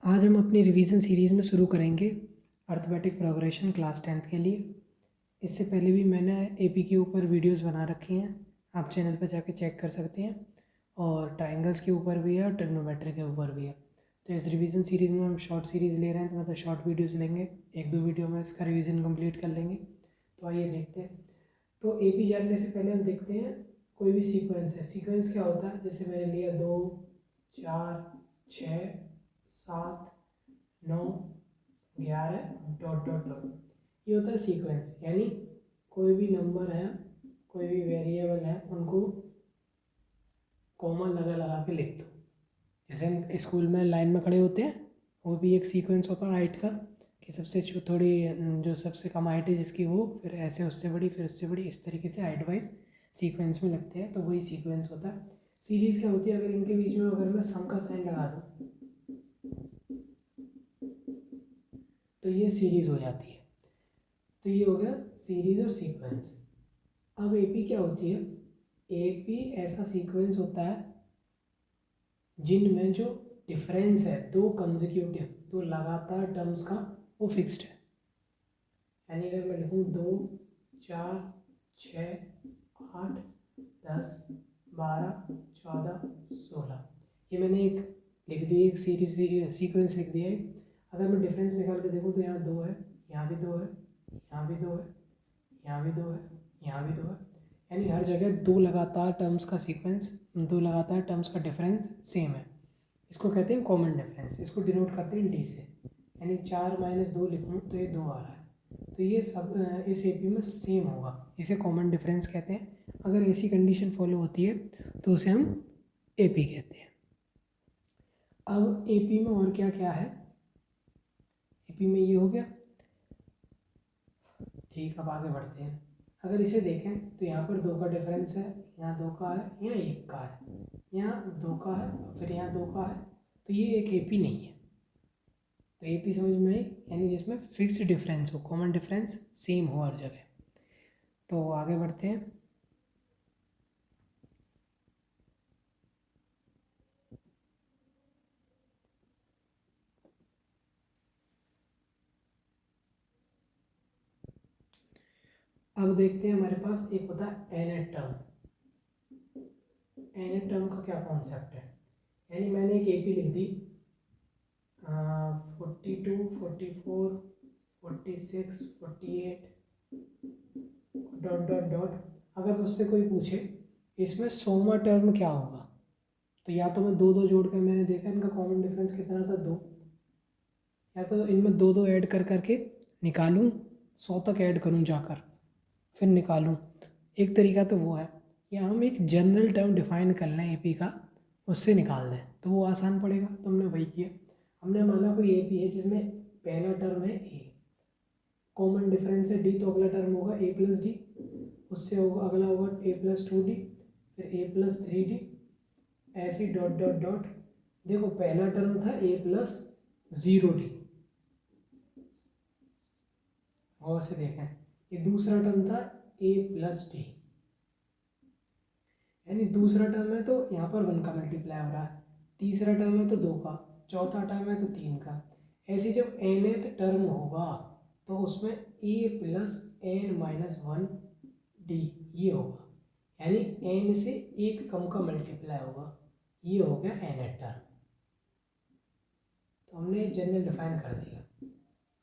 आज हम अपनी रिवीजन सीरीज़ में शुरू करेंगे अर्थमेटिक प्रोग्रेशन क्लास 10th के लिए। इससे पहले भी मैंने एपी के ऊपर वीडियोस बना रखी हैं, आप चैनल पर जाके चेक कर सकते हैं। और ट्राइंगल्स के ऊपर भी है और ट्रिग्नोमेट्री के ऊपर भी है। तो इस रिवीजन सीरीज़ में हम शॉर्ट सीरीज़ ले रहे हैं, तो मतलब शॉर्ट वीडियोज़ लेंगे, 1-2 वीडियो में इसका रिवीजन कम्प्लीट कर लेंगे। तो आइए देखते हैं। तो एपी जानने से पहले हम देखते हैं कोई भी सीक्वेंस है। सीक्वेंस क्या होता है, जैसे मैंने लिया 2, 4, 6, 7, 9, 11 डॉट डॉट डॉट, ये होता है सीक्वेंस। यानी कोई भी नंबर है, कोई भी वेरिएबल है, उनको कॉमा लगा लगा के लिख दो। जैसे हम स्कूल में लाइन में खड़े होते हैं, वो भी एक सीक्वेंस होता है हाइट का, कि सबसे थोड़ी जो सबसे कम हाइट है जिसकी, वो फिर ऐसे उससे बड़ी, फिर उससे बड़ी, इस तरीके से हाइट वाइज सीक्वेंस में लगते हैं। तो वही सीक्वेंस होता है। सीरीज़ क्या होती है, अगर इनके बीच में अगर मैं सम का साइन लगा दूँ तो ये सीरीज़ हो जाती है। तो ये हो गया सीरीज़ और सीक्वेंस। अब एपी क्या होती है, एपी ऐसा सीक्वेंस होता है जिनमें जो डिफरेंस है दो कंसेक्यूटिव, दो लगातार टर्म्स का, वो फिक्स्ड है। यानी अगर मैं लिखूँ 2, 4, 6, 8, 10, 12, 14, 16, ये मैंने एक लिख दी, एक सीरीज सीक्वेंस लिख दिया है। अगर मैं डिफरेंस निकाल के देखूँ तो यहाँ 2 है, यहाँ भी 2 है, यहाँ भी 2 है, यहाँ भी 2 है, यहाँ भी 2 है। यानी हर जगह दो लगातार टर्म्स का सीक्वेंस, दो लगातार टर्म्स का डिफरेंस सेम है। इसको कहते हैं कॉमन डिफरेंस। इसको डिनोट करते हैं डी से। यानी 4 - 2 लिखूँ तो ये 2 आ रहा है, तो ये सब इस एपी में सेम होगा, इसे कॉमन डिफरेंस कहते हैं। अगर ऐसी कंडीशन फॉलो होती है तो उसे हम एपी कहते हैं। अब एपी में और क्या क्या है, एपी में ये हो गया। ठीक, अब आगे बढ़ते हैं। अगर इसे देखें तो यहाँ पर 2 का डिफरेंस है, यहाँ 2 का है, यहाँ 1 का है, यहाँ 2 का है, फिर यहाँ 2 का है। तो ये एक एपी नहीं है। तो एपी समझ में आई, यानी जिसमें फिक्स्ड डिफरेंस हो, कॉमन डिफरेंस सेम हो हर जगह। तो आगे बढ़ते हैं। अब देखते हैं, हमारे पास एक होता है एनएट टर्म। एनएट टर्म का क्या कॉन्सेप्ट है, यानी मैंने एक एपी लिख दी 42, 44, 46, 48 डॉट डॉट डॉट। अगर मुझसे कोई पूछे इसमें 100वां टर्म क्या होगा, तो या तो मैं 2 जोड़ कर, मैंने देखा इनका कॉमन डिफरेंस कितना था 2, या तो इनमें 2 ऐड कर करके निकालूं, 100 तक ऐड करूं जाकर, फिर निकालूं। एक तरीका तो वो है, या हम एक जनरल टर्म डिफाइन कर लें एपी का, उससे निकाल दें तो वो आसान पड़ेगा। तो हमने वही किया। हमने माना कोई एपी है जिसमें पहला टर्म है ए, कॉमन डिफरेंस है डी, तो अगला टर्म होगा ए प्लस डी, उससे होगा अगला होगा ए प्लस 2 डी, फिर ए प्लस 3 डी, ऐसी डॉट डॉट डॉट। देखो पहला टर्म था ए प्लस 0 डी, और से देखें, ये दूसरा टर्म था ए प्लस डी, यानी दूसरा टर्म है तो यहाँ पर 1 का मल्टीप्लाई हो रहा है, तीसरा टर्म है तो 2 का, चौथा टर्म है तो 3 का। ऐसे जब nth टर्म होगा तो उसमें a plus n minus 1 D ये होगा, यानी n से एक कम का मल्टीप्लाई होगा, ये हो गया nth टर्म। तो हमने जनरल डिफाइन कर दिया।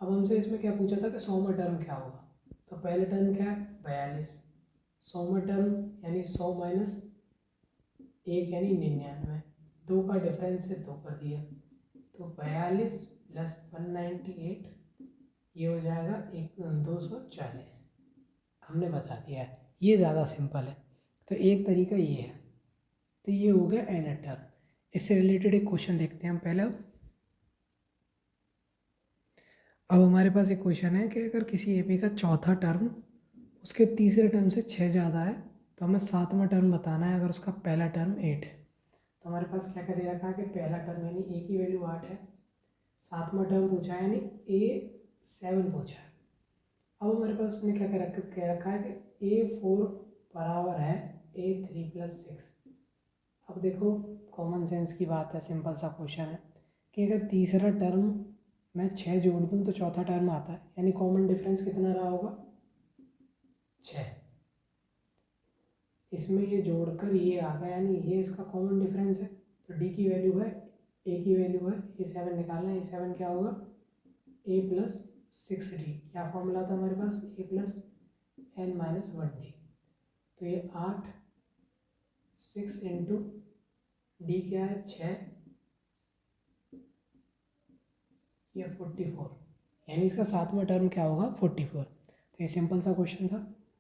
अब हमसे इसमें क्या पूछा था कि 100वां टर्म क्या होगा, तो पहले टर्म क्या है 42, 100वां टर्म यानी 100 माइनस 1 यानी 99, 2 का डिफरेंस है 2 कर दिया, तो 42 प्लस 198, ये हो जाएगा 240। हमने बता दिया है, ये ज़्यादा सिंपल है। तो एक तरीका ये है। तो ये हो गया nth टर्म। इससे रिलेटेड एक क्वेश्चन देखते हैं हम पहले। अब हमारे पास एक क्वेश्चन है कि अगर किसी एपी का चौथा टर्म उसके तीसरे टर्म से 6 ज़्यादा है, तो हमें 7वां टर्म बताना है अगर उसका पहला टर्म 8 है। तो हमारे पास क्या कर रखा है कि पहला टर्म यानी ए की वैल्यू 8 है, 7वां टर्म पूछा है यानी A7 पूछा है। अब हमारे पास उसने क्या कह रखा है कि A4 बराबर है A3 + 6। अब देखो कॉमन सेंस की बात है, सिंपल सा क्वेश्चन है कि अगर तीसरा टर्म मैं 6 जोड़ दूँ तो चौथा टर्म आता है, यानी कॉमन डिफरेंस कितना रहा होगा 6। इसमें ये जोड़कर ये आ गया, यानी ये इसका कॉमन डिफरेंस है। तो डी की वैल्यू है, ए की वैल्यू है, ये 7 निकालना है। ये 7 क्या होगा ए प्लस 6d। क्या फॉर्मूला था हमारे पास, ए प्लस n माइनस 1d। तो ये 8 6 इंटू डी क्या है 6, ये 44, यानी इसका सातवां टर्म क्या होगा 44। तो ये सिंपल सा क्वेश्चन था।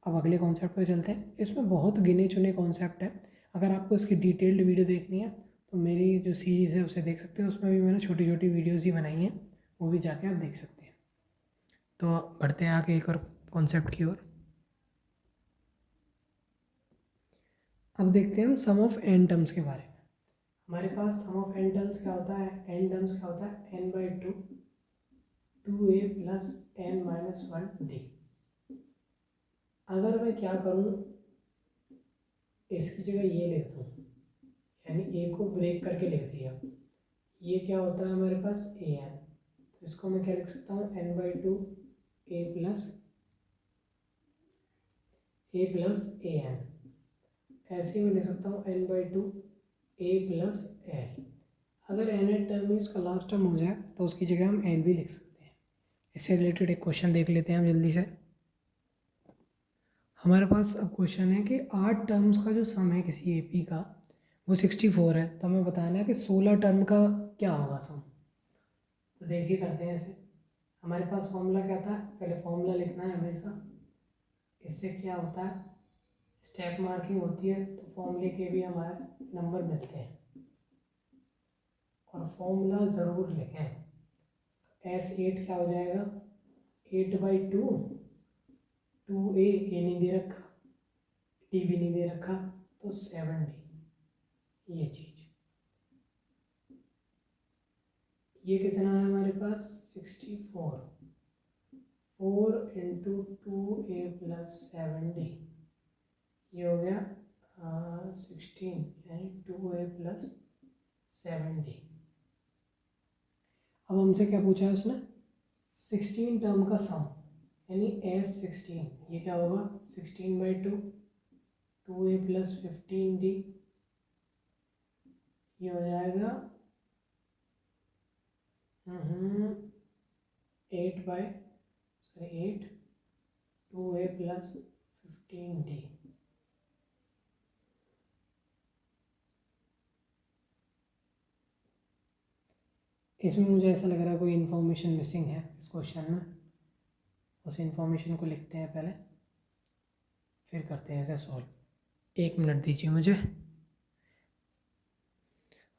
अब अगले कॉन्सेप्ट पे चलते हैं। इसमें बहुत गिने चुने कॉन्सेप्ट है। अगर आपको इसकी डिटेल्ड वीडियो देखनी है तो मेरी जो सीरीज़ है उसे देख सकते हैं, उसमें भी मैंने छोटी छोटी वीडियोज़ ही बनाई हैं, वो भी जाके आप देख सकते हैं। तो बढ़ते हैं आगे एक और कॉन्सेप्ट की ओर। अब देखते हैं हम सम ऑफ एन टर्म्स के बारे में। हमारे पास सम ऑफ एन टर्म्स क्या होता है, एन टर्म्स क्या होता है n/2 2a plus n minus 1d। अगर मैं क्या करूँ, इसकी जगह ये लिख दूँ, यानी ए को ब्रेक करके लिख दिया। ये क्या होता है हमारे पास ए एन, तो इसको मैं क्या लिख सकता हूँ n/2 A plus A N. ऐसे ही मैं लिख सकता हूँ n/2 ए प्लस एल। अगर एन टर्म में इसका लास्ट टर्म हो जाए तो उसकी जगह हम एल भी लिख सकते हैं। इससे रिलेटेड एक क्वेश्चन देख लेते हैं हम जल्दी से। हमारे पास अब क्वेश्चन है कि 8 टर्म्स का जो सम है किसी एपी का वो 64 है, तो हमें बताना है कि 16 टर्म का क्या होगा सम। तो देखिए करते हैं ऐसे। हमारे पास फॉर्मूला क्या था, पहले फॉर्मूला लिखना है हमेशा। इससे क्या होता है, स्टेप मार्किंग होती है तो फॉर्मूले के भी हमारे नंबर मिलते हैं, और फॉर्मूला ज़रूर लिखें। S8 क्या हो जाएगा 8/2 2a, ए नहीं दे रखा, डी भी नहीं दे रखा, तो 7d। ये चीज़, ये कितना है हमारे पास 64। 4 इंटू 2a प्लस 7d, ये हो गया 16, यानी 2a प्लस 7d। अब हमसे क्या पूछा है उसने, 16 टर्म का सम, यानी S16। ये क्या होगा 16/2 2a प्लस 15d, ये हो जाएगा 8 2a प्लस 15d। इसमें मुझे ऐसा लग रहा है कोई इन्फॉर्मेशन मिसिंग है इस क्वेश्चन में। उस इन्फॉर्मेशन को लिखते हैं पहले, फिर करते हैं ऐसे सॉल्व। 1 मिनट दीजिए मुझे।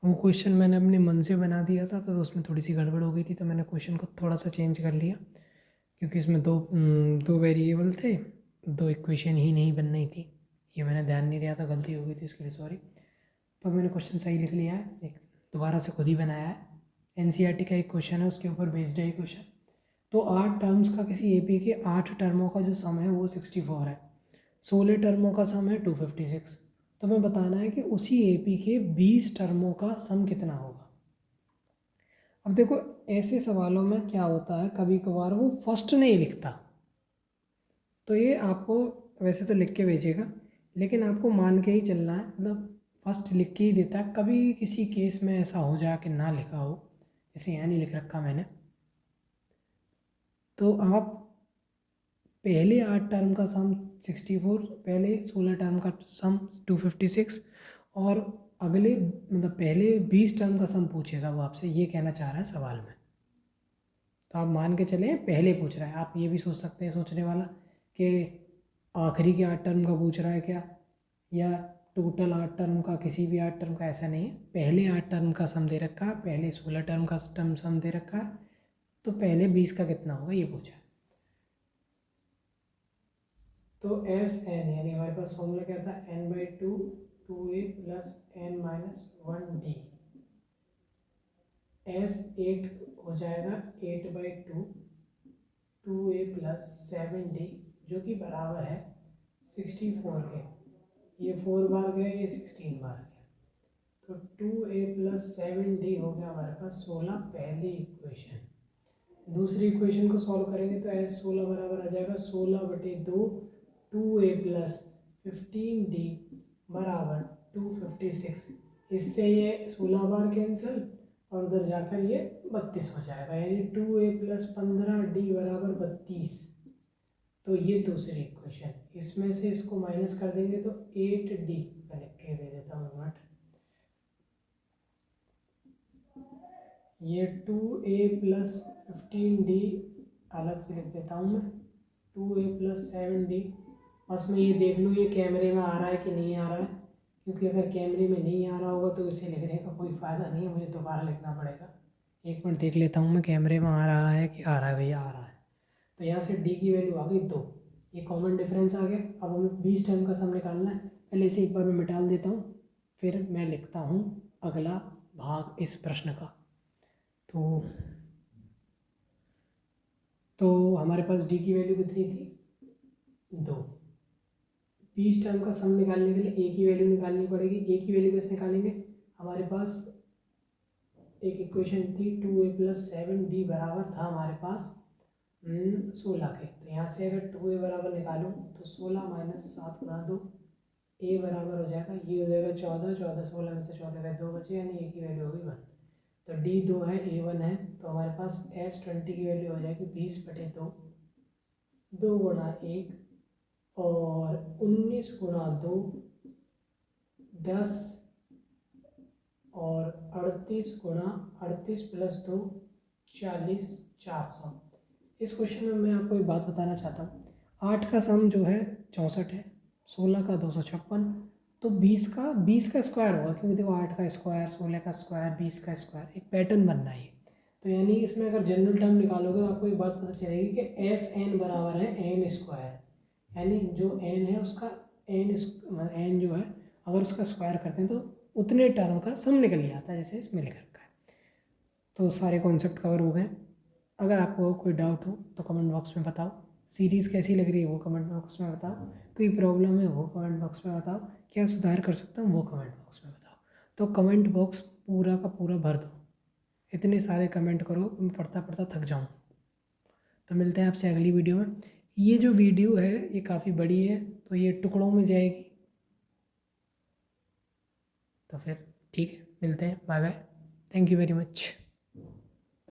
वो क्वेश्चन मैंने अपने मन से बना दिया था तो उसमें थोड़ी सी गड़बड़ हो गई थी, तो मैंने क्वेश्चन को थोड़ा सा चेंज कर लिया, क्योंकि इसमें दो वेरिएबल थे, 2 इक्वेशन ही नहीं बन रही थी। ये मैंने ध्यान नहीं दिया था, गलती हो गई थी, इसके लिए सॉरी। तो मैंने क्वेश्चन सही लिख लिया है, एक दोबारा से खुद ही बनाया है। NCERT का एक क्वेश्चन है, उसके ऊपर बेस्ड है ये क्वेश्चन। तो 8 टर्म्स का किसी एपी के 8 टर्मों का जो सम है वो 64 है। 16 टर्मों का सम है 256। तो हमें बताना है कि उसी एपी के 20 टर्मों का सम कितना होगा। अब देखो ऐसे सवालों में क्या होता है, कभी कभार वो फर्स्ट नहीं लिखता, तो ये आपको वैसे तो लिख के भेजेगा, लेकिन आपको मान के ही चलना है, मतलब फर्स्ट लिख के ही देता है। कभी किसी केस में ऐसा हो जाए कि ना लिखा हो, जैसे यहाँ नहीं लिख रखा मैंने, तो आप पहले 8 टर्म का सम 64, पहले 16 टर्म का सम 256, और अगले मतलब पहले 20 टर्म का सम पूछेगा वो आपसे, ये कहना चाह रहा है सवाल में। तो आप मान के चलें पहले पूछ रहा है। आप ये भी सोच सकते हैं सोचने वाला कि आखिरी के 8 टर्म का पूछ रहा है क्या, या टोटल 8 टर्म का, किसी भी 8 टर्म का, ऐसा नहीं है। पहले 8 टर्म का सम दे रखा है, पहले 16 टर्म का सम दे रखा है, तो पहले 20 का कितना होगा ये पूछा। तो SN, यानी हमारे पास फॉर्मूला क्या था n/2 2a plus n minus 1d। S8 हो जाएगा 8/2 2a प्लस 7d, जो कि बराबर है 64 के। ये 4 बार गया, ये 16 बार गया, तो 2a + 7d हो गया हमारे पास 16 पहली इक्वेशन। दूसरी इक्वेशन को सॉल्व करेंगे तो S16 बराबर आ जाएगा 16/2 2a + 15d बराबर 256। इससे ये 16 बार कैंसिल और उधर जाकर ये 32 हो जाएगा, यानी 2a + 15d बराबर 32। तो ये दूसरी इक्वेशन, इसमें से इसको माइनस कर देंगे तो 8d, मैं लिख के दे देता हूँ नोट। ये 2a + 15d अलग से लिख देता हूँ मैं, 2a + 7d। बस मैं ये देख लूँ ये कैमरे में आ रहा है कि नहीं आ रहा है, क्योंकि अगर कैमरे में नहीं आ रहा होगा तो इसे लिखने का कोई फ़ायदा नहीं है, मुझे दोबारा लिखना पड़ेगा। एक मिनट देख लेता हूँ मैं कैमरे में आ रहा है कि आ रहा है, भैया आ रहा है। तो यहाँ से d की वैल्यू आ गई 2, ये कॉमन डिफरेंस आ गया। अब हमें 20 टर्म का सम निकालना है, पहले इसे एक बार मैं मिटा देता हूँ, फिर मैं लिखता हूँ अगला भाग इस प्रश्न का। तो हमारे पास d की वैल्यू कितनी थी, 2। 20 टर्म का सम निकालने के लिए a की वैल्यू निकालनी पड़ेगी। a की वैल्यू कैसे निकालेंगे, हमारे पास एक इक्वेशन थी 2a + 7d बराबर था हमारे पास 16 के। तो यहाँ से अगर 2a बराबर निकालूँ तो 16 - 7 × 2, a बराबर हो जाएगा, ये हो जाएगा 14, 16 में से 14 गए 2 बचे, यानी a की वैल्यू होगी 1। तो d 2 है, a 1 है, तो हमारे पास S20 की वैल्यू हो जाएगी 20/2, 2 × 1 और 19 × 2 10 और 38 × 38 + 2 40, 400। इस क्वेश्चन में मैं आपको एक बात बताना चाहता हूँ, 8 का सम जो है 64 है, 16 का 256, तो 20 का स्क्वायर होगा, क्योंकि देखो 8 का स्क्वायर, 16 का स्क्वायर, 20 का स्क्वायर, एक पैटर्न बनना है। तो यानी इसमें अगर जनरल टर्म निकालोगे तो आपको एक बात पता चलेगी कि SN बराबर है n², यानी जो n है उसका n जो है अगर उसका स्क्वायर करते हैं तो उतने टर्म का सम निकल ही आता है, जैसे इसमें लिख रखा है। तो सारे कॉन्सेप्ट कवर हो गए। अगर आपको कोई डाउट हो तो कमेंट बॉक्स में बताओ, सीरीज़ कैसी लग रही है वो कमेंट बॉक्स में बताओ, कोई प्रॉब्लम है वो कमेंट बॉक्स में बताओ, क्या सुधार कर सकता हूँ वो कमेंट बॉक्स में बताओ। तो कमेंट बॉक्स पूरा का पूरा भर दो, इतने सारे कमेंट करो मैं पढ़ता पढ़ता थक जाऊँ। तो मिलते हैं आपसे अगली वीडियो में। ये जो वीडियो है ये काफ़ी बड़ी है, तो ये टुकड़ों में जाएगी। तो फिर ठीक है, मिलते हैं, bye bye, thank you very much.